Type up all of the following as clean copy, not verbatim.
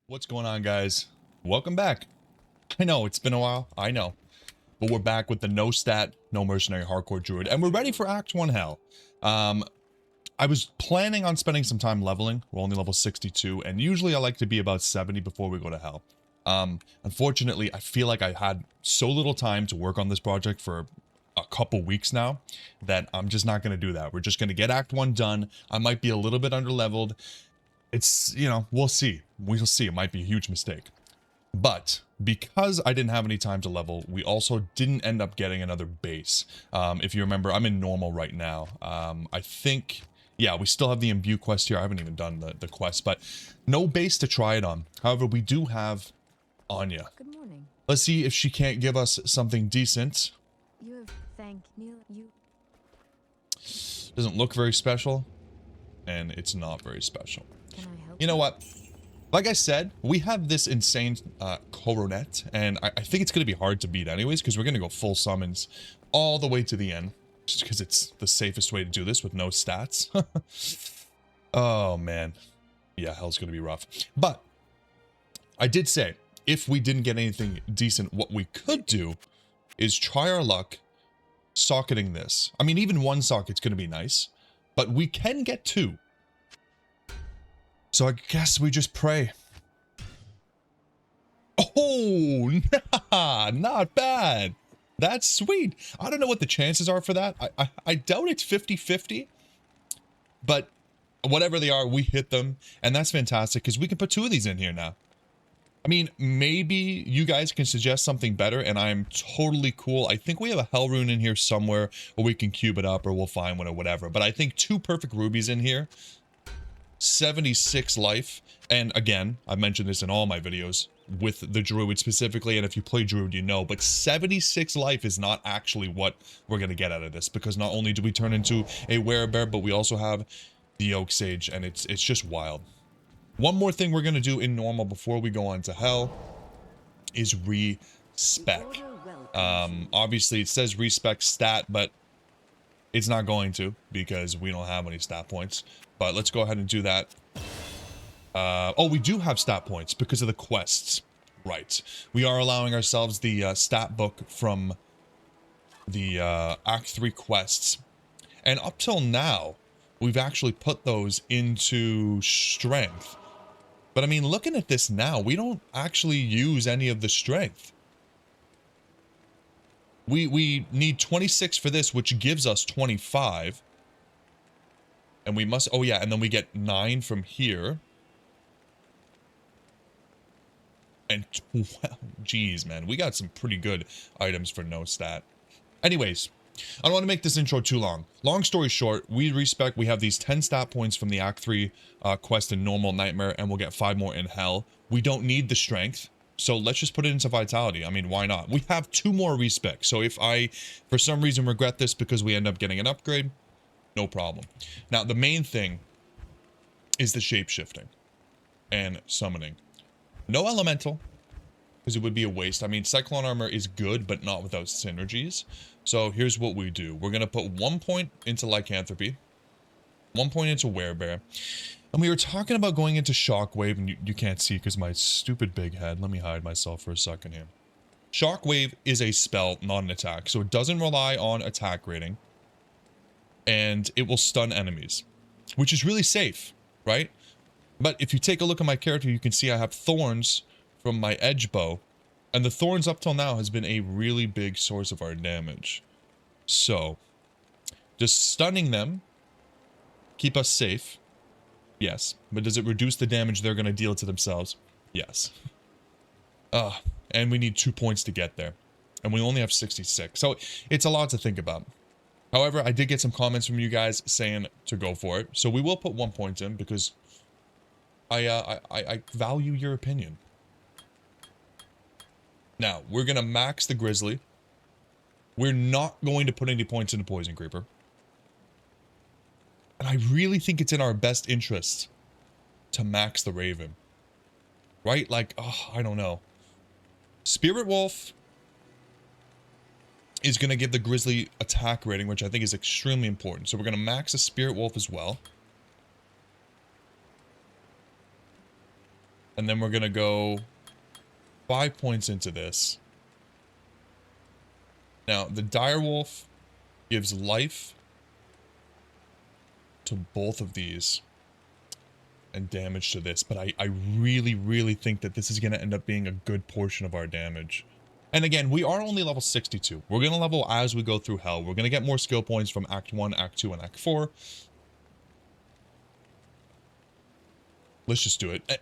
What's going on, guys? Welcome back. I know, it's been a while. I know. But we're back with the no stat, no mercenary hardcore druid. And we're ready for Act 1 hell. I was planning on spending some time leveling. We're only level 62. And usually I like to be about 70 before we go to hell. Unfortunately, I feel like I had so little time to work on this project for a couple weeks now that I'm just not going to do that. We're just going to get Act 1 done. I might be a little bit underleveled. It's, you know, we'll see. We'll see. It might be a huge mistake. But because I didn't have any time to level, we also didn't end up getting another base. If you remember, I'm in normal right now. I think, yeah, we still have the imbue quest here. I haven't even done the quest, but no base to try it on. However, we do have Anya. Good morning. Let's see if she can't give us something decent. You have thanked Neil. You. Doesn't look very special, and it's not very special. Can I help? You know what? Like I said, we have this insane coronet, and I think it's going to be hard to beat anyways, because we're going to go full summons all the way to the end, just because it's the safest way to do this with no stats. Oh, man. Yeah, hell's going to be rough. But I did say, if we didn't get anything decent, what we could do is try our luck socketing this. I mean, even one socket's going to be nice, but we can get two. So I guess we just pray. Oh, nah, not bad. That's sweet. I don't know what the chances are for that. I doubt it's 50-50. But whatever they are, we hit them. And that's fantastic because we can put two of these in here now. I mean, maybe you guys can suggest something better and I'm totally cool. I think we have a hell rune in here somewhere where we can cube it up or we'll find one or whatever. But I think two perfect rubies in here. 76 life, and again, I've mentioned this in all my videos with the druid specifically, and if you play druid you know, but 76 life is not actually what we're going to get out of this, because not only do we turn into a werebear, but we also have the oak sage, and it's just wild. One more thing we're going to do in normal before we go on to hell is respec. Obviously it says respec stat, but it's not going to, because we don't have any stat points. But let's go ahead and do that. Oh, we do have stat points because of the quests. Right. We are allowing ourselves the stat book from the Act 3 quests. And up till now, we've actually put those into strength. But I mean, looking at this now, we don't actually use any of the strength. We need 26 for this, which gives us 25. And we must, oh yeah, and then we get 9 from here. And 12, geez, man, we got some pretty good items for no stat. Anyways, I don't want to make this intro too long. Long story short, we respec, we have these 10 stat points from the Act 3 quest in Normal Nightmare, and we'll get 5 more in Hell. We don't need the strength, so let's just put it into Vitality. I mean, why not? We have 2 more respec, so if I, for some reason, regret this because we end up getting an upgrade, no problem. Now, the main thing is the shape-shifting and summoning. No elemental, because it would be a waste. I mean, Cyclone Armor is good, but not without synergies. So here's what we do. We're going to put 1 point into Lycanthropy, 1 point into Werebear. And we were talking about going into Shockwave, and you can't see because my stupid big head. Let me hide myself for a second here. Shockwave is a spell, not an attack, so it doesn't rely on attack rating. And it will stun enemies, which is really safe, right? But if you take a look at my character, you can see I have thorns from my edge bow, and the thorns up till now has been a really big source of our damage. So, does stunning them keep us safe? Yes. But does it reduce the damage they're going to deal to themselves? Yes. And we need 2 points to get there, and we only have 66, so it's a lot to think about. However, I did get some comments from you guys saying to go for it, so we will put 1 point in because I value your opinion. Now, we're going to max the Grizzly. We're not going to put any points into Poison Creeper. And I really think it's in our best interest to max the Raven. Right? Like, oh, I don't know. Spirit Wolf is going to give the Grizzly attack rating, which I think is extremely important. So we're going to max a Spirit Wolf as well. And then we're going to go 5 points into this. Now, the direwolf gives life to both of these and damage to this, but I really think that this is going to end up being a good portion of our damage. And again, we are only level 62. We're going to level as we go through hell. We're going to get more skill points from Act 1, Act 2, and Act 4. Let's just do it.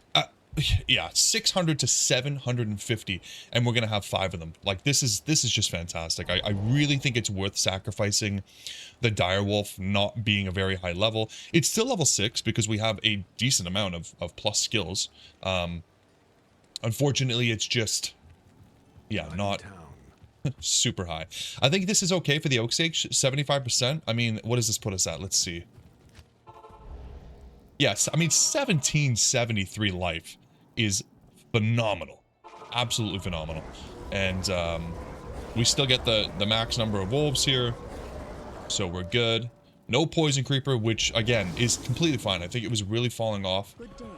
Yeah, 600 to 750, and we're gonna have 5 of them. Like, this is just fantastic. I really think it's worth sacrificing the direwolf not being a very high level. It's still level 6 because we have a decent amount of plus skills. Unfortunately, it's just, yeah, not super high. I think this is okay for the Oak Sage, 75%. I mean, what does this put us at? Let's see. Yes, I mean, 1773 life is phenomenal. Absolutely phenomenal. And we still get the max number of wolves here, so we're good. No poison creeper, which again is completely fine. I think it was really falling off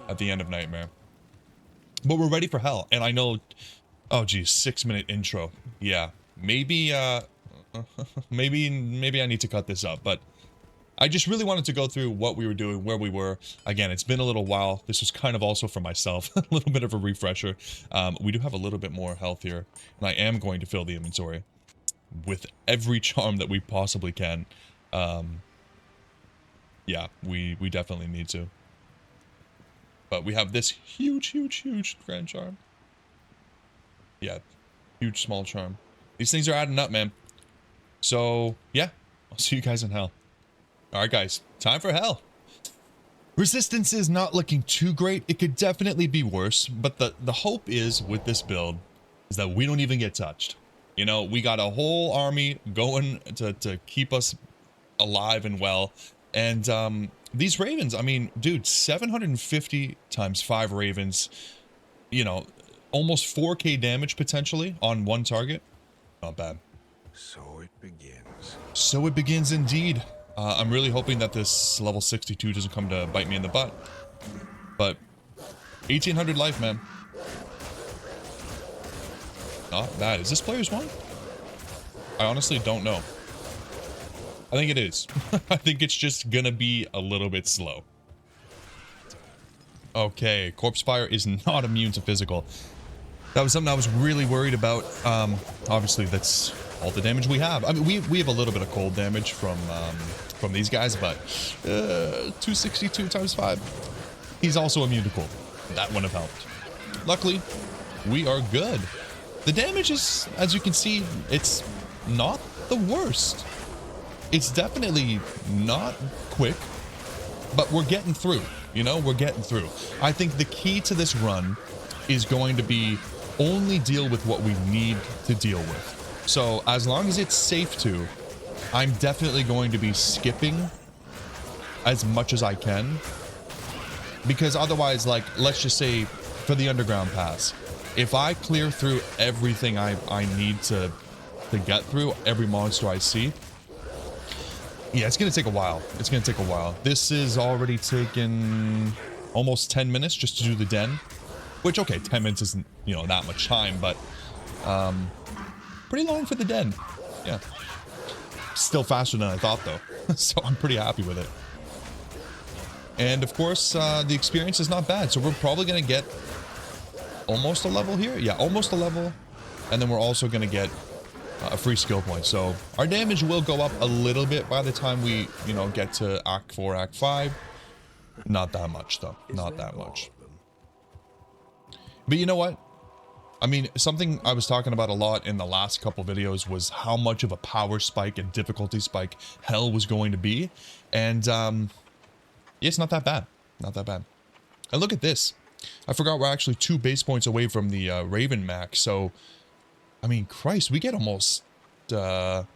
at the end of Nightmare. But we're ready for hell, and I know, oh geez, 6-minute intro. Yeah, maybe maybe I need to cut this up, but I just really wanted to go through what we were doing, where we were. Again, it's been a little while. This was kind of also for myself, a little bit of a refresher. We do have a little bit more health here, and I am going to fill the inventory with every charm that we possibly can. Yeah, we definitely need to. But we have this huge grand charm. Yeah, huge small charm. These things are adding up, man. So, yeah, I'll see you guys in hell. Alright guys, time for hell. Resistance is not looking too great. It could definitely be worse, but the hope is with this build is that we don't even get touched. You know, we got a whole army going to keep us alive and well. And these ravens, I mean, dude, 750 times 5 ravens, you know, almost 4k damage potentially on one target. Not bad. So it begins. So it begins indeed. I'm really hoping that this level 62 doesn't come to bite me in the butt. But 1800 life, man. Not bad. Is this player's one? I honestly don't know. I think it is. I think it's just gonna be a little bit slow. Okay, Corpse Fire is not immune to physical. That was something I was really worried about. Obviously, that's all the damage we have. I mean, we have a little bit of cold damage from these guys, but 262 times 5. He's also immune to cold. That wouldn't have helped. Luckily, we are good. The damage is, as you can see, it's not the worst. It's definitely not quick, but we're getting through. You know, we're getting through. I think the key to this run is going to be only deal with what we need to deal with. So as long as it's safe to, I'm definitely going to be skipping as much as I can, because otherwise, like, let's just say for the underground pass, if I clear through everything I need to get through, every monster I see, yeah, it's gonna take a while. It's gonna take a while. This is already taken almost 10 minutes just to do the den, which, okay, 10 minutes isn't, you know, that much time, but pretty long for the den. Yeah. Still faster than I thought, though. So I'm pretty happy with it. And of course, the experience is not bad. So we're probably going to get almost a level here. Yeah, almost a level. And then we're also going to get a free skill point. So our damage will go up a little bit by the time we, you know, get to Act 4, Act 5. Not that much, though. Not that much. But you know what? I mean, something I was talking about a lot in the last couple videos was how much of a power spike and difficulty spike hell was going to be. And, yeah, it's not that bad. Not that bad. And look at this. I forgot we're actually 2 base points away from the Raven max. So, I mean, Christ, we get almost, yeah,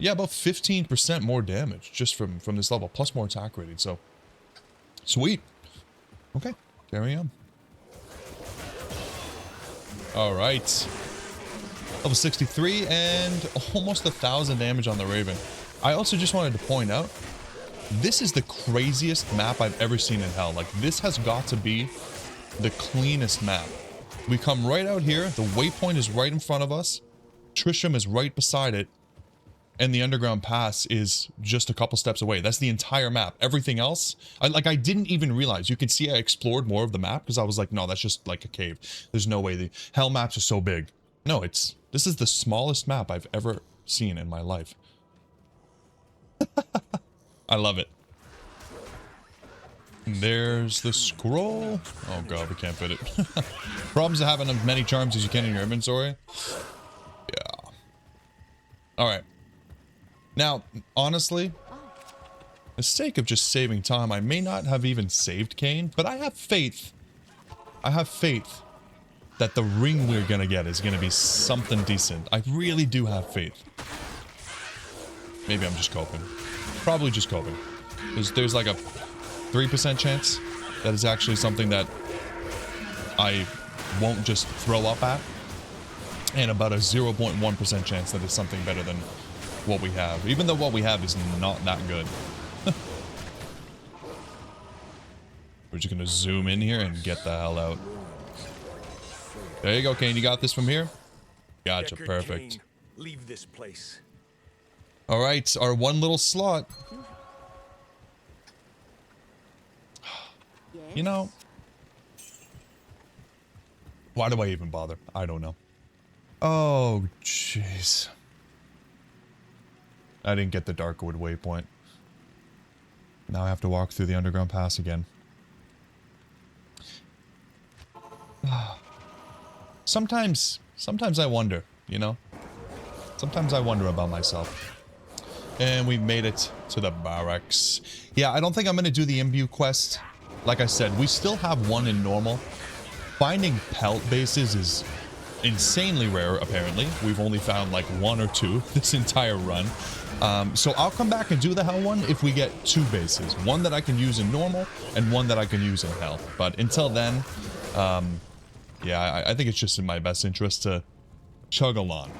about 15% more damage just from this level, plus more attack rating. So, sweet. Okay, carry on. All right, level 63 and almost 1,000 damage on the Raven. I also just wanted to point out, this is the craziest map I've ever seen in hell. Like, this has got to be the cleanest map. We come right out here. The waypoint is right in front of us. Trisham is right beside it. And the underground pass is just a couple steps away. That's the entire map. Everything else, I didn't even realize. You can see I explored more of the map because I was like, no, that's just like a cave. There's no way the hell maps are so big. No, this is the smallest map I've ever seen in my life. I love it. There's the scroll. Oh god, we can't fit it. Problems of having as many charms as you can in your inventory. Yeah. Alright. Now, honestly, for the sake of just saving time, I may not have even saved Cain, but I have faith. I have faith that the ring we're gonna get is gonna be something decent. I really do have faith. Maybe I'm just coping. Probably just coping. There's like a 3% chance that it's actually something that I won't just throw up at, and about a 0.1% chance that it's something better than what we have, even though what we have is not that good. We're just gonna zoom in here and get the hell out. There you go, Cain. You got this from here? Gotcha. Perfect. Cain, leave this place. All right, our one little slot. You know, why do I even bother? I don't know. Oh, jeez. I didn't get the Darkwood waypoint. Now I have to walk through the underground pass again. Sometimes I wonder, you know? Sometimes I wonder about myself. And we made it to the barracks. Yeah, I don't think I'm going to do the imbue quest. Like I said, we still have one in normal. Finding pelt bases is insanely rare, apparently. We've only found like 1 or 2 this entire run. So I'll come back and do the hell one if we get 2 bases. One that I can use in normal and one that I can use in hell. But until then, yeah, I think it's just in my best interest to chug along.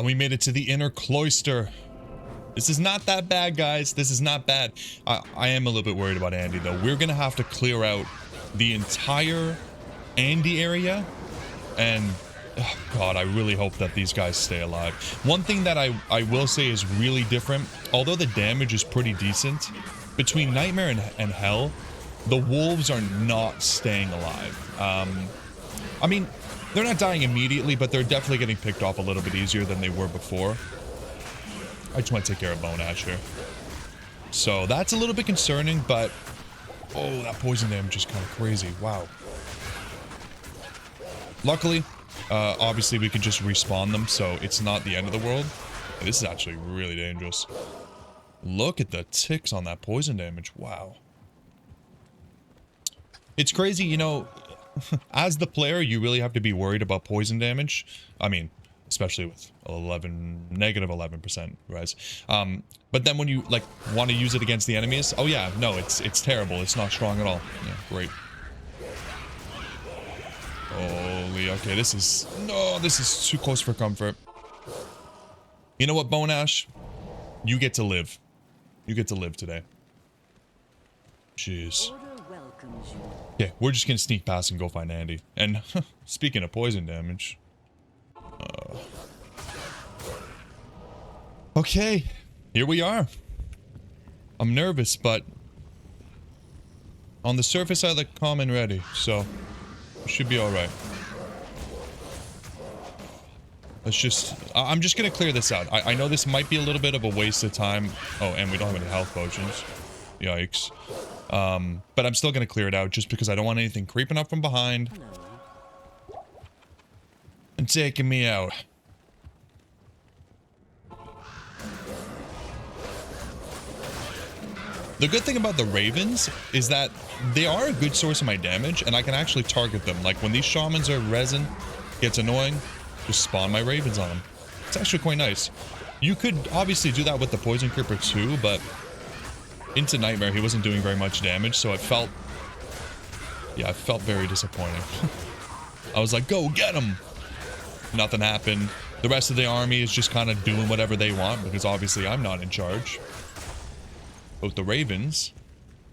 We made it to the inner cloister. This is not that bad, guys. This is not bad. I am a little bit worried about Andy, though. We're going to have to clear out the entire Andy area. And, oh God, I really hope that these guys stay alive. One thing that I will say is really different, although the damage is pretty decent, between Nightmare and Hell, the wolves are not staying alive. I mean, they're not dying immediately, but they're definitely getting picked off a little bit easier than they were before. I just want to take care of Bone Ash here. So that's a little bit concerning, but... Oh, that poison damage is kind of crazy. Wow. Luckily, obviously we can just respawn them, so it's not the end of the world. This is actually really dangerous. Look at the ticks on that poison damage. Wow. It's crazy, you know, as the player, you really have to be worried about poison damage. I mean, especially with negative 11% res. But then when you like want to use it against the enemies, oh yeah, no, it's terrible. It's not strong at all. Yeah, great. Holy, okay, this is too close for comfort. You know what, Bone Ash? You get to live. You get to live today. Jeez. Yeah, we're just gonna sneak past and go find Andy. And speaking of poison damage. Okay, here we are. I'm nervous, but on the surface I look calm and ready, so it should be alright. Let's just... I'm just gonna clear this out. I know this might be a little bit of a waste of time. Oh, and we don't have any health potions. Yikes. But I'm still gonna clear it out just because I don't want anything creeping up from behind and taking me out. The good thing about the ravens is that they are a good source of my damage, and I can actually target them. Like when these shamans are resin, gets annoying, just spawn my ravens on them. It's actually quite nice. You could obviously do that with the poison creeper too, but into Nightmare he wasn't doing very much damage, so it felt... Yeah, it felt very disappointing. I was like, go get him! Nothing happened. The rest of the army is just kind of doing whatever they want, because obviously I'm not in charge. But with the ravens,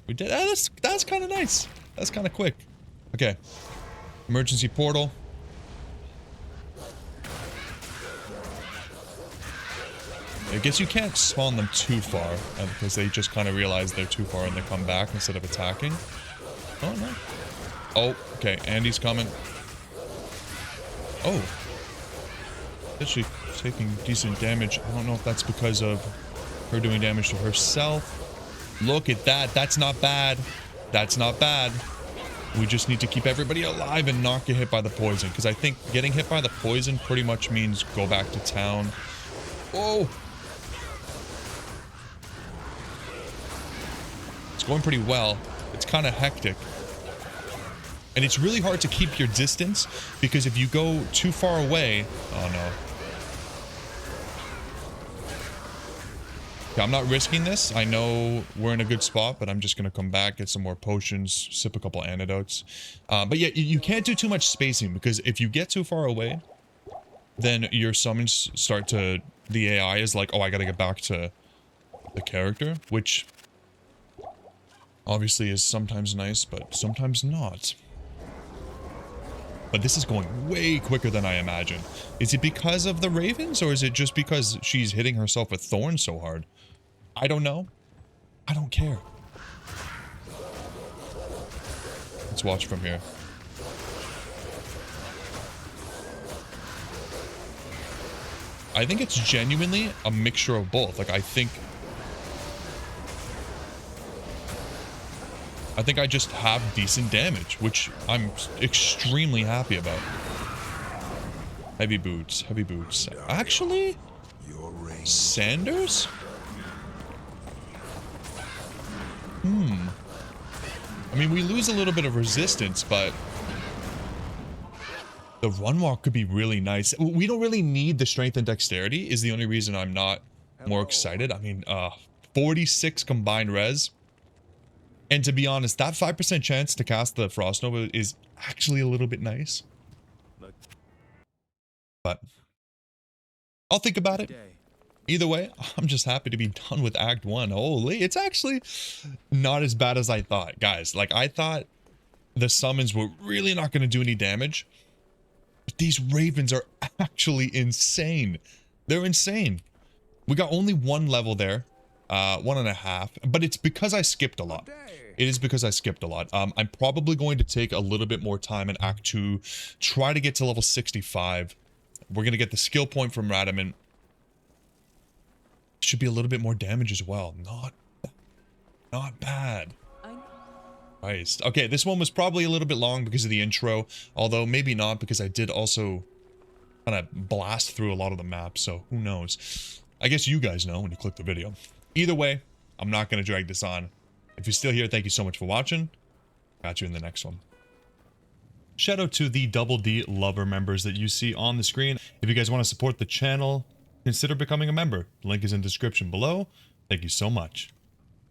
We did. That's kind of nice. That's kind of quick. Okay. Emergency portal. I guess you can't spawn them too far because they just kind of realize they're too far and they come back instead of attacking. Oh, no. Oh, okay. Andy's coming. Oh. Actually taking decent damage. I don't know if that's because of her doing damage to herself. Look at that. That's not bad. That's not bad. We just need to keep everybody alive and not get hit by the poison. Because I think getting hit by the poison pretty much means go back to town. Whoa. It's going pretty well. It's kind of hectic. And it's really hard to keep your distance because if you go too far away... Oh, no. Okay, I'm not risking this. I know we're in a good spot, but I'm just going to come back, get some more potions, sip a couple antidotes. But yeah, you can't do too much spacing because if you get too far away, then your summons start to... The AI is like, oh, I got to get back to the character, which obviously is sometimes nice, but sometimes not. But this is going way quicker than I imagined. Is it because of the ravens, or is it just because she's hitting herself with thorns so hard? I don't know. I don't care. Let's watch from here. I think it's genuinely a mixture of both. Like, I think I just have decent damage, which I'm extremely happy about. Heavy boots, heavy boots. Actually, Sanders? I mean, we lose a little bit of resistance, but the run walk could be really nice. We don't really need the strength and dexterity is the only reason I'm not more excited. I mean, 46 combined res. And to be honest, that 5% chance to cast the Frost Nova is actually a little bit nice. But I'll think about it. Either way, I'm just happy to be done with Act 1. Holy, it's actually not as bad as I thought. Guys, like, I thought the summons were really not going to do any damage. But these ravens are actually insane. They're insane. We got only one level there. 1.5. But it's because I skipped a lot. It is because I skipped a lot. I'm probably going to take a little bit more time in Act 2. Try to get to level 65. We're going to get the skill point from Radamant. Should be a little bit more damage as well. Not bad. Christ. Okay, this one was probably a little bit long because of the intro. Although maybe not, because I did also kind of blast through a lot of the map. So who knows? I guess you guys know when you click the video. Either way, I'm not going to drag this on. If you're still here, thank you so much for watching. Got you in the next one. Shout out to the Double D Lover members that you see on the screen. If you guys want to support the channel, consider becoming a member. Link is in the description below. Thank you so much.